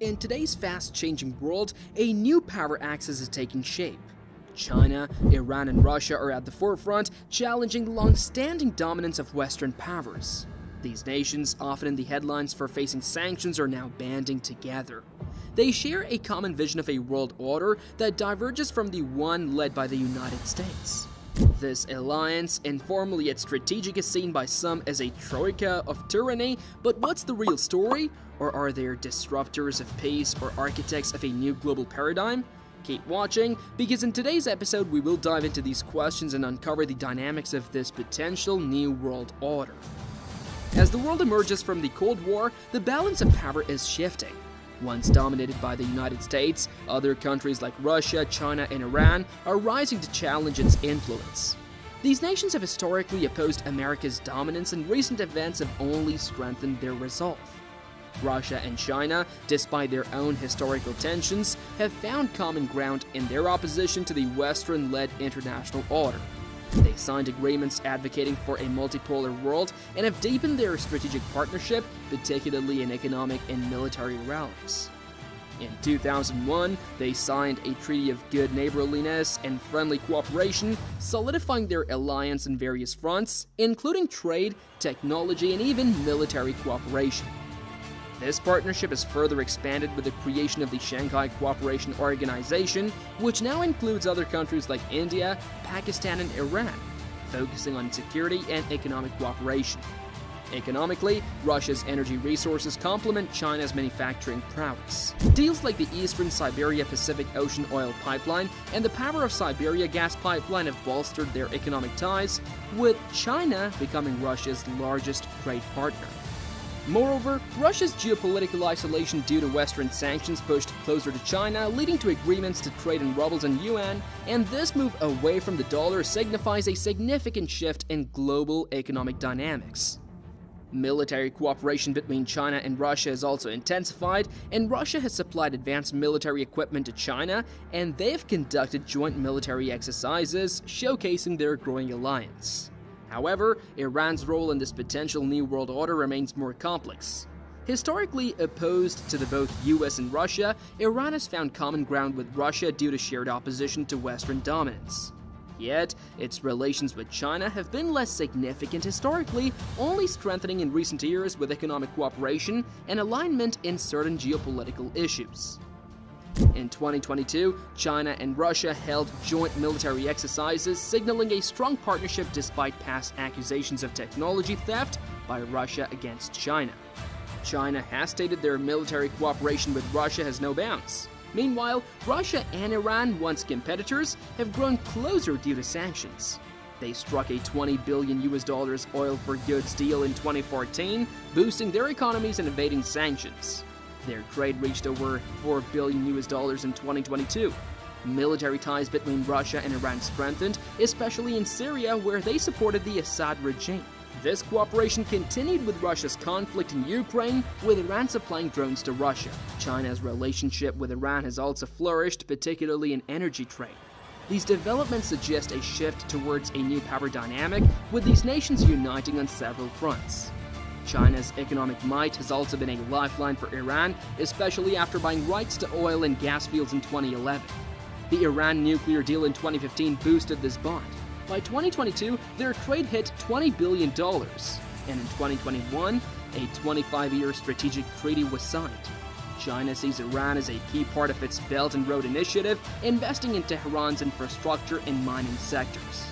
In today's fast-changing world, a new power axis is taking shape. China, Iran, and Russia are at the forefront, challenging the long-standing dominance of Western powers. These nations, often in the headlines for facing sanctions, are now banding together. They share a common vision of a world order that diverges from the one led by the United States. This alliance, informally yet strategic, is seen by some as a troika of tyranny, but what's the real story? Or are they disruptors of peace or architects of a new global paradigm? Keep watching, because in today's episode we will dive into these questions and uncover the dynamics of this potential new world order. As the world emerges from the Cold War, the balance of power is shifting. Once dominated by the United States, other countries like Russia, China, and Iran are rising to challenge its influence. These nations have historically opposed America's dominance, and recent events have only strengthened their resolve. Russia and China, despite their own historical tensions, have found common ground in their opposition to the Western-led international order. They signed agreements advocating for a multipolar world and have deepened their strategic partnership, particularly in economic and military realms. In 2001, they signed a treaty of good neighborliness and friendly cooperation, solidifying their alliance on various fronts, including trade, technology, and even military cooperation. This partnership is further expanded with the creation of the Shanghai Cooperation Organization, which now includes other countries like India, Pakistan, and Iran, focusing on security and economic cooperation. Economically, Russia's energy resources complement China's manufacturing prowess. Deals like the Eastern Siberia Pacific Ocean Oil Pipeline and the Power of Siberia Gas Pipeline have bolstered their economic ties, with China becoming Russia's largest trade partner. Moreover, Russia's geopolitical isolation due to Western sanctions pushed closer to China, leading to agreements to trade in rubles and yuan, and this move away from the dollar signifies a significant shift in global economic dynamics. Military cooperation between China and Russia has also intensified, and Russia has supplied advanced military equipment to China, and they have conducted joint military exercises, showcasing their growing alliance. However, Iran's role in this potential new world order remains more complex. Historically opposed to the both US and Russia, Iran has found common ground with Russia due to shared opposition to Western dominance. Yet, its relations with China have been less significant historically, only strengthening in recent years with economic cooperation and alignment in certain geopolitical issues. In 2022, China and Russia held joint military exercises, signaling a strong partnership despite past accusations of technology theft by Russia against China. China has stated their military cooperation with Russia has no bounds. Meanwhile, Russia and Iran, once competitors, have grown closer due to sanctions. They struck a $20 billion oil for goods deal in 2014, boosting their economies and evading sanctions. Their trade reached over $4 billion in 2022. Military ties between Russia and Iran strengthened, especially in Syria, where they supported the Assad regime. This cooperation continued with Russia's conflict in Ukraine, with Iran supplying drones to Russia. China's relationship with Iran has also flourished, particularly in energy trade. These developments suggest a shift towards a new power dynamic, with these nations uniting on several fronts. China's economic might has also been a lifeline for Iran, especially after buying rights to oil and gas fields in 2011. The Iran nuclear deal in 2015 boosted this bond. By 2022, their trade hit $20 billion, and in 2021, a 25-year strategic treaty was signed. China sees Iran as a key part of its Belt and Road Initiative, investing in Tehran's infrastructure and mining sectors.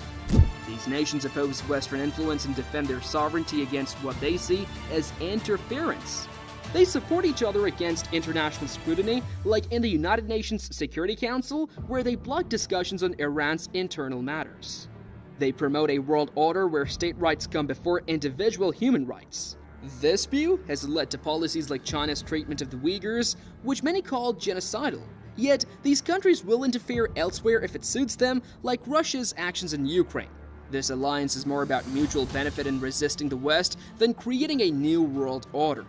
These nations oppose Western influence and defend their sovereignty against what they see as interference. They support each other against international scrutiny, like in the United Nations Security Council, where they block discussions on Iran's internal matters. They promote a world order where state rights come before individual human rights. This view has led to policies like China's treatment of the Uyghurs, which many call genocidal. Yet, these countries will interfere elsewhere if it suits them, like Russia's actions in Ukraine. This alliance is more about mutual benefit in resisting the West than creating a new world order.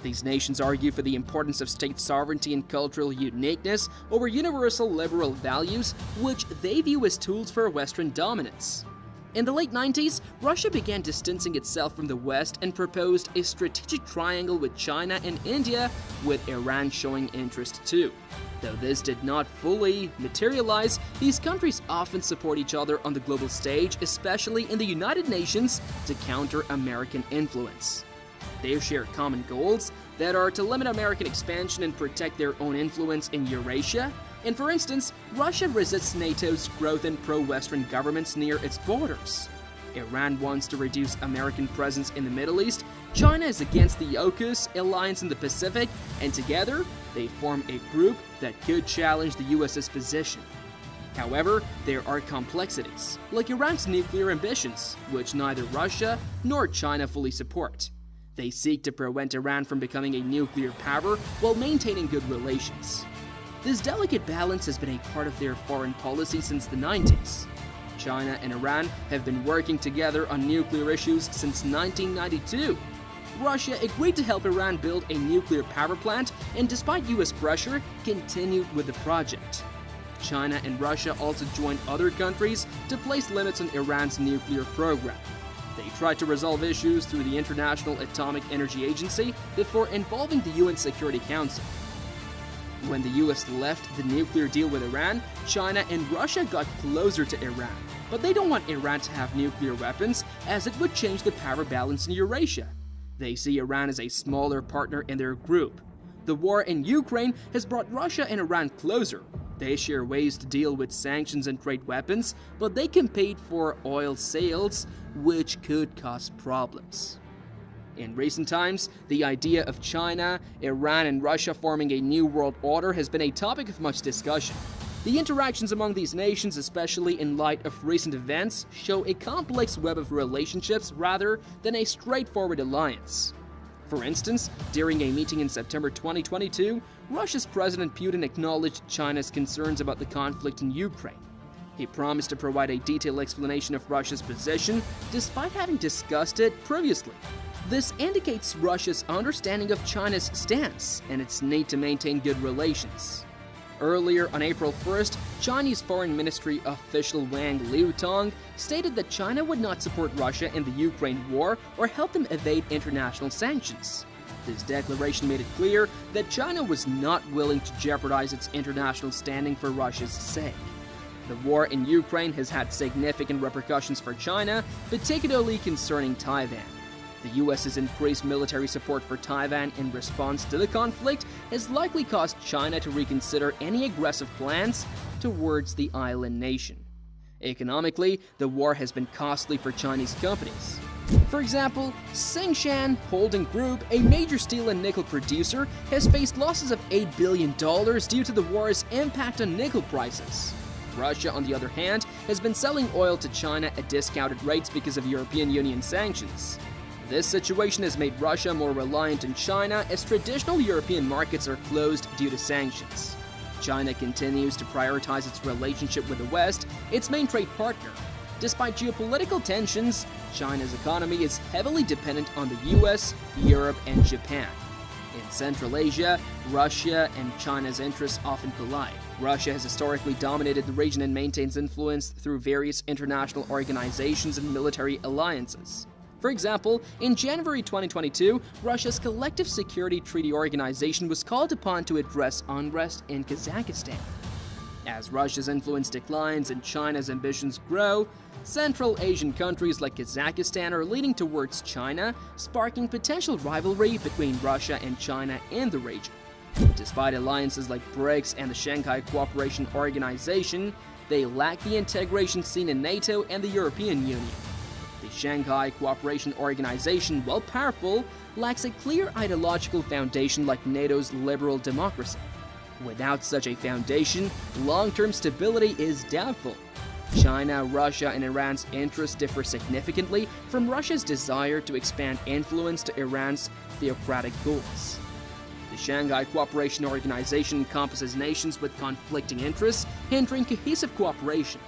These nations argue for the importance of state sovereignty and cultural uniqueness over universal liberal values, which they view as tools for Western dominance. In the late 90s, Russia began distancing itself from the West and proposed a strategic triangle with China and India, with Iran showing interest too. Though this did not fully materialize, these countries often support each other on the global stage, especially in the United Nations, to counter American influence. They share common goals that are to limit American expansion and protect their own influence in Eurasia. And for instance, Russia resists NATO's growth in pro-Western governments near its borders. Iran wants to reduce American presence in the Middle East. China is against the AUKUS alliance in the Pacific, and together they form a group that could challenge the US's position. However, there are complexities, like Iran's nuclear ambitions, which neither Russia nor China fully support. They seek to prevent Iran from becoming a nuclear power while maintaining good relations. This delicate balance has been a part of their foreign policy since the 90s. China and Iran have been working together on nuclear issues since 1992. Russia agreed to help Iran build a nuclear power plant and, despite US pressure, continued with the project. China and Russia also joined other countries to place limits on Iran's nuclear program. They tried to resolve issues through the International Atomic Energy Agency before involving the UN Security Council. When the US left the nuclear deal with Iran, China and Russia got closer to Iran. But they don't want Iran to have nuclear weapons, as it would change the power balance in Eurasia. They see Iran as a smaller partner in their group. The war in Ukraine has brought Russia and Iran closer. They share ways to deal with sanctions and trade weapons, but they compete for oil sales, which could cause problems. In recent times, the idea of China, Iran, and Russia forming a new world order has been a topic of much discussion. The interactions among these nations, especially in light of recent events, show a complex web of relationships rather than a straightforward alliance. For instance, during a meeting in September 2022, Russia's President Putin acknowledged China's concerns about the conflict in Ukraine. He promised to provide a detailed explanation of Russia's position, despite having discussed it previously. This indicates Russia's understanding of China's stance and its need to maintain good relations. Earlier on April 1st, Chinese Foreign Ministry official Wang Liutong stated that China would not support Russia in the Ukraine war or help them evade international sanctions. This declaration made it clear that China was not willing to jeopardize its international standing for Russia's sake. The war in Ukraine has had significant repercussions for China, particularly concerning Taiwan. The US's increased military support for Taiwan in response to the conflict has likely caused China to reconsider any aggressive plans towards the island nation. Economically, the war has been costly for Chinese companies. For example, Tsingshan Holding Group, a major steel and nickel producer, has faced losses of $8 billion due to the war's impact on nickel prices. Russia, on the other hand, has been selling oil to China at discounted rates because of European Union sanctions. This situation has made Russia more reliant on China, as traditional European markets are closed due to sanctions. China continues to prioritize its relationship with the West, its main trade partner. Despite geopolitical tensions, China's economy is heavily dependent on the US, Europe, and Japan. In Central Asia, Russia and China's interests often collide. Russia has historically dominated the region and maintains influence through various international organizations and military alliances. For example, in January 2022, Russia's Collective Security Treaty Organization was called upon to address unrest in Kazakhstan. As Russia's influence declines and China's ambitions grow, Central Asian countries like Kazakhstan are leaning towards China, sparking potential rivalry between Russia and China in the region. Despite alliances like BRICS and the Shanghai Cooperation Organization, they lack the integration seen in NATO and the European Union. The Shanghai Cooperation Organization, while powerful, lacks a clear ideological foundation like NATO's liberal democracy. Without such a foundation, long-term stability is doubtful. China, Russia, and Iran's interests differ significantly from Russia's desire to expand influence to Iran's theocratic goals. The Shanghai Cooperation Organization encompasses nations with conflicting interests, hindering cohesive cooperation.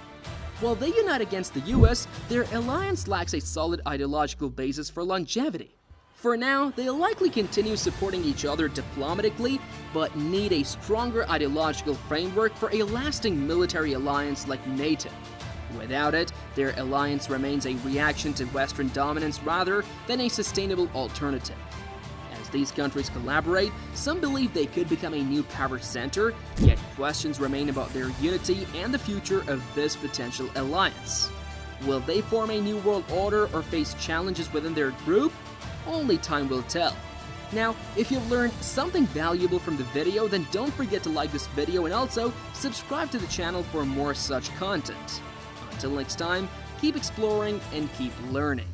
While they unite against the US, their alliance lacks a solid ideological basis for longevity. For now, they'll likely continue supporting each other diplomatically, but need a stronger ideological framework for a lasting military alliance like NATO. Without it, their alliance remains a reaction to Western dominance rather than a sustainable alternative. As these countries collaborate, some believe they could become a new power center, yet questions remain about their unity and the future of this potential alliance. Will they form a new world order or face challenges within their group? Only time will tell. Now, if you've learned something valuable from the video, then don't forget to like this video and also subscribe to the channel for more such content. Until next time, keep exploring and keep learning.